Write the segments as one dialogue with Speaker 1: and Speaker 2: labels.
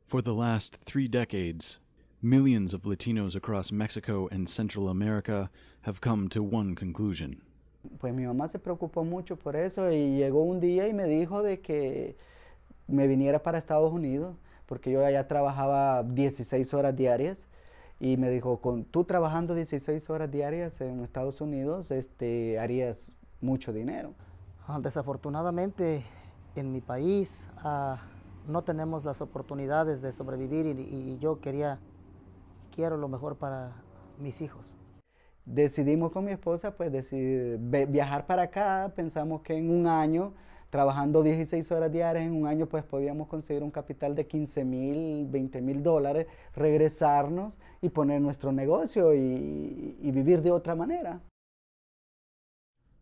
Speaker 1: For the last 3 decades, millions of Latinos across Mexico and Central America have come to one conclusion.
Speaker 2: Pues mi mamá se preocupó mucho por eso y llegó un día y me dijo de que me viniera para Estados Unidos, porque yo allá trabajaba 16 horas diarias, y me dijo, con tú trabajando 16 horas diarias en Estados Unidos, harías mucho dinero.
Speaker 3: Desafortunadamente, en mi país no tenemos las oportunidades de sobrevivir y yo quiero lo mejor para mis hijos.
Speaker 2: Decidimos con mi esposa pues viajar para acá. Pensamos que en un año, trabajando 16 horas diarias, en un año pues podíamos conseguir un capital de $15,000, $20,000, regresarnos y poner nuestro negocio y vivir de otra manera.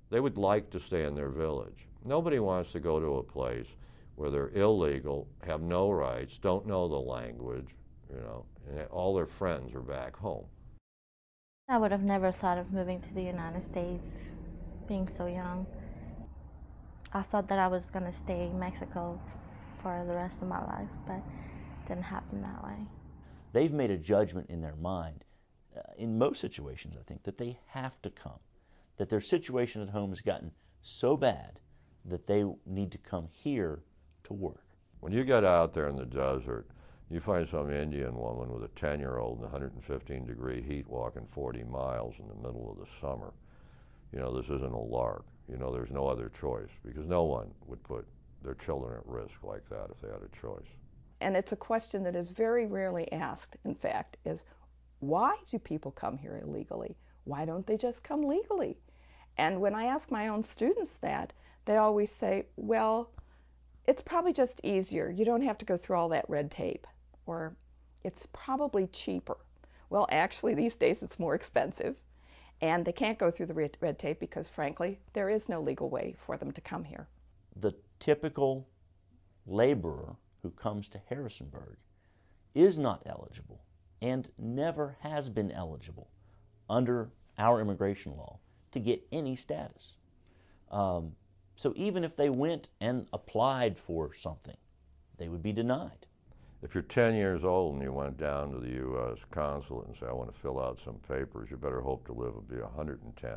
Speaker 4: They would like to stay in their village. Nobody wants to go to a place where they're illegal, have no rights, don't know the language, you know, and all their friends are back home.
Speaker 5: I would have never thought of moving to the United States, being so young. I thought that I was going to stay in Mexico for the rest of my life, but it didn't happen that way.
Speaker 6: They've made a judgment in their mind, in most situations I think, that they have to come, that their situation at home has gotten so bad that they need to come here to work.
Speaker 4: When you get out there in the desert, you find some Indian woman with a 10-year-old in 115-degree heat walking 40 miles in the middle of the summer. You know, this isn't a lark. You know, there's no other choice, because no one would put their children at risk like that if they had a choice.
Speaker 7: And it's a question that is very rarely asked, in fact, is why do people come here illegally? Why don't they just come legally? And when I ask my own students that, they always say, well, it's probably just easier. You don't have to go through all that red tape. Or it's probably cheaper. Well, actually, these days it's more expensive. And they can't go through the red tape because, frankly, there is no legal way for them to come here.
Speaker 6: The typical laborer who comes to Harrisonburg is not eligible and never has been eligible under our immigration law to get any status. So even if they went and applied for something, they would be denied.
Speaker 4: If you're 10 years old and you went down to the U.S. consulate and say, I want to fill out some papers, you better hope to live to be 110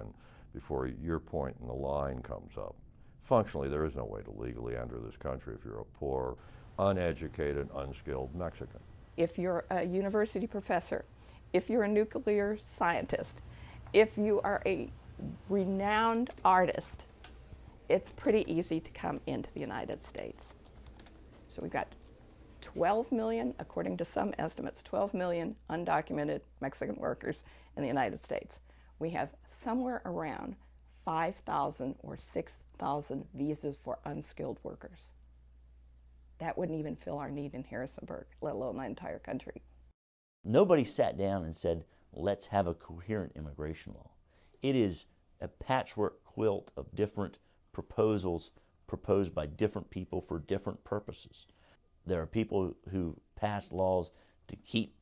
Speaker 4: before your point in the line comes up. Functionally, there is no way to legally enter this country if you're a poor, uneducated, unskilled Mexican.
Speaker 7: If you're a university professor, if you're a nuclear scientist, if you are a renowned artist, it's pretty easy to come into the United States. So we've got 12 million, according to some estimates, 12 million undocumented Mexican workers in the United States. We have somewhere around 5,000 or 6,000 visas for unskilled workers. That wouldn't even fill our need in Harrisonburg, let alone the entire country.
Speaker 6: Nobody sat down and said, let's have a coherent immigration law. It is a patchwork quilt of different proposals proposed by different people for different purposes. There are people who've passed laws to keep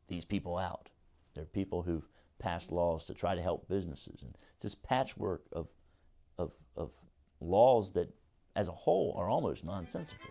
Speaker 6: these people out. There are people who've passed laws to try to help businesses. And it's this patchwork of laws that, as a whole, are almost nonsensical.